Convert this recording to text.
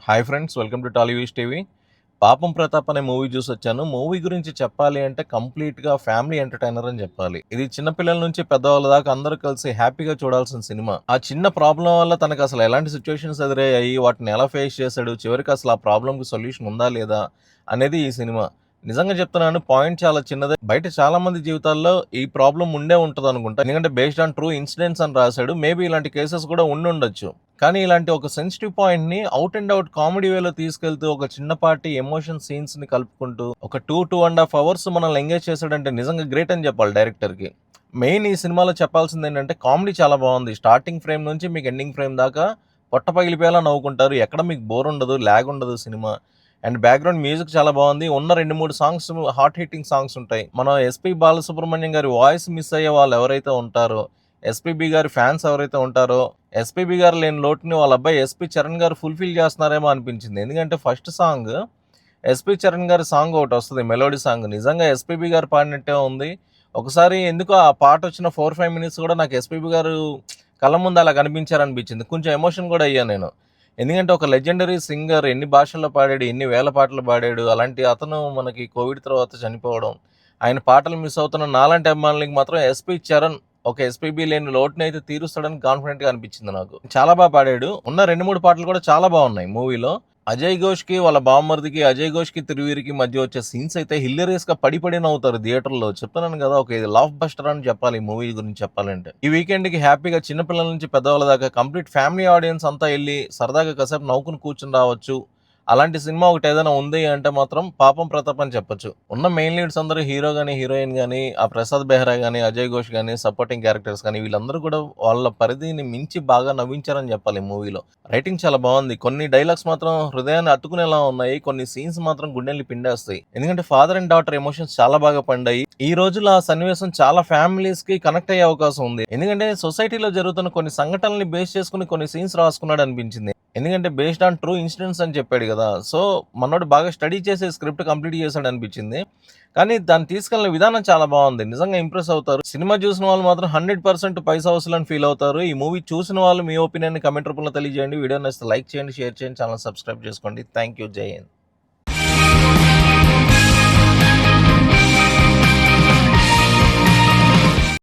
Hi friends, welcome to Tollywiz TV. పాపం ప్రతాప్ అనే movie చూసొచ్చాను. Movie గురించి చెప్పాలి అంటే కంప్లీట్‌గా ఫ్యామిలీ ఎంటర్‌టైనర్ అని చెప్పాలి. ఇది చిన్న పిల్లల నుంచి పెద్దవాళ్ళ దాకా అందరూ కలిసి హ్యాపీగా చూడాల్సిన సినిమా. ఆ చిన్న ప్రాబ్లమ్ వల్ల తనకసలు ఎలాంటి సిట్యుయేషన్స్ ఎదురయ్యాయి, వాటిని ఎలా ఫేస్ చేశాడు, చివరికి అసలు ఆ ప్రాబ్లమ్‌కి సొల్యూషన్ ఉందా లేదా అనేది ఈ సినిమా. నిజంగా చెప్తున్నాను, పాయింట్ చాలా చిన్నదే. బయట చాలా మంది జీవితాల్లో ఈ ప్రాబ్లమ్ ఉండే ఉంటదనుకుంటా. ఎందుకంటే బేస్డ్ ఆన్ ట్రూ ఇన్సిడెంట్స్ అని రాశాడు. మేబీ ఇలాంటి కేసెస్ కూడా ఉండుండొచ్చు. కానీ ఇలాంటి ఒక సెన్సిటివ్ పాయింట్‌ని ఔట్ అండ్ ఔట్ కామెడీ వేలో తీసుకెళ్తూ ఒక చిన్నపాటి ఎమోషన్ సీన్స్‌ని కలుపుకుంటూ ఒక 2.5 అవర్స్ మనల్ని ఎంగేజ్ చేశాడంటే నిజంగా గ్రేట్ అని చెప్పాలి డైరెక్టర్‌కి. మెయిన్ ఈ సినిమాలో చెప్పాల్సిందేంటంటే కామెడీ చాలా బావుంది. స్టార్టింగ్ ఫ్రేమ్ నుంచి మీకు ఎండింగ్ ఫ్రేమ్ దాకా పొట్ట పగిలిపోయేలా నవ్వుకుంటారు. ఎక్కడ మీకు బోర్ ఉండదు, ల్యాగ్ ఉండదు సినిమా. అండ్ బ్యాక్‌గ్రౌండ్ మ్యూజిక్ చాలా బావుంది. ఉన్న 2, 3 సాంగ్స్ హాట్ హిట్టింగ్ సాంగ్స్ ఉంటాయి. మనం ఎస్‌పీ బాలసుబ్రహ్మణ్యం గారి వాయిస్ మిస్ అయ్యే వాళ్ళు ఎవరైతే ఉంటారో, ఎస్‌పీబీ గారి ఫ్యాన్స్ ఎవరైతే ఉంటారో, ఎస్‌పీబీ గారు లేని లోటుని వాళ్ళ అబ్బాయి ఎస్‌పీ చరణ్ గారు ఫుల్‌ఫిల్ చేస్తున్నారేమో అనిపించింది. ఎందుకంటే ఫస్ట్ సాంగ్ ఎస్‌పీ చరణ్ గారి సాంగ్ ఒకటొస్తది, మెలోడీ సాంగ్. నిజంగా ఎస్‌పీబీ గారు పాడినట్టే ఉంది. ఒకసారి ఎందుకో ఆ పాటొచ్చిన 4, 5 మినిట్స్ కూడా నాకు ఎస్‌పీబీ గారు కళ్ళ ముందు అలా కనిపించారనిపించింది. కొంచెం ఎమోషన్ కూడా అయ్యా నేను. ఎందుకంటే ఒక లెజెండరీ సింగర్ ఎన్ని భాషల్లో పాడాడు, ఎన్ని వేల పాటలు పాడాడు. అలాంటి అతను మనకి కోవిడ్ తర్వాత చనిపోవడం, ఆయన పాటలు మిస్ అవుతున్న నాలాంటి అభిమానులకి మాత్రం ఎస్‌పీ చరణ్ ఒక ఎస్‌పీబీ లేని లోటునైతే తీరుస్తాడని కాన్ఫిడెంట్‌గా అనిపించింది నాకు. చాలా పాడాడు. ఉన్న 2, 3 పాటలు కూడా చాలా బాగున్నాయి మూవీలో. అజయ్ ఘోష్‌కి వాళ్ళ బావమరిదికి, అజయ్ ఘోష్‌కి, తిరువీరికి మధ్య వచ్చే సీన్స్ అయితే హిల్లేరియస్‌గా పడి పడి నవ్వుతారు థియేటర్‌లో. చెప్తున్నాను కదా, ఒక ఇది లాఫ్ బస్టర్ అని చెప్పాలి ఈ మూవీ గురించి చెప్పాలంటే. ఈ వీకెండ్‌కి హ్యాపీగా చిన్న పిల్లల నుంచి పెద్దవాళ్ళ దాకా కంప్లీట్ ఫ్యామిలీ ఆడియన్స్ అంతా ఎళ్లి సరదాగా కాసేపు నవ్వుకొని కూర్చొని రావచ్చు. అలాంటి సినిమా ఒకటి ఏదైనా ఉంది అంటే మాత్రం పాపం ప్రతాప్ అని చెప్పొచ్చు. ఉన్న మెయిన్ లీడ్స్ అందరూ హీరో గాని, హీరోయిన్ గాని, ఆ ప్రసాద్ బెహ్రా గాని, అజయ్ ఘోష్ గాని, సపోర్టింగ్ క్యారెక్టర్స్ కానీ వీళ్ళందరూ కూడా వాళ్ళ పరిధిని మించి బాగా నవ్వించారని చెప్పాలి ఈ మూవీలో. రైటింగ్ చాలా బాగుంది. కొన్ని డైలాగ్స్ మాత్రం హృదయాన్ని అత్తుకునేలా ఉన్నాయి. కొన్ని సీన్స్ మాత్రం గుండెల్ని పిండేస్తాయి. ఎందుకంటే ఫాదర్ అండ్ డాటర్ ఎమోషన్స్ చాలా బాగా పండాయి. ఈ రోజుల్లో ఆ సన్నివేశం చాలా ఫ్యామిలీస్ కి కనెక్ట్ అయ్యే అవకాశం ఉంది. ఎందుకంటే సొసైటీలో జరుగుతున్న కొన్ని సంఘటనల్ని బేస్ చేసుకుని కొన్ని సీన్స్ రాసుకున్నాడు అనిపించింది. ఎందుకంటే బేస్డ్ ఆన్ ట్రూ ఇన్సిడెంట్స్ అని చెప్పాడు కదా. సో మనోడు బాగా స్టడీ చేసే స్క్రిప్ట్ కంప్లీట్ చేశాడు అనిపించింది. కానీ దాన్ని తీసుకెళ్లిన విధానం చాలా బాగుంది. నిజంగా ఇంప్రెస్ అవుతారు. సినిమా చూసిన వాళ్ళు మాత్రం 100% పైసా వసూలని ఫీల్ అవుతారు. ఈ మూవీ చూసిన వాళ్ళు మీ ఒపీనియన్ కామెంట్ రూపంలో తెలియజేయండి. వీడియో నచ్చితే లైక్ చేయండి, షేర్ చేయండి, ఛానల్ సబ్స్క్రైబ్ చేసుకోండి. Thank you. జై హింద్.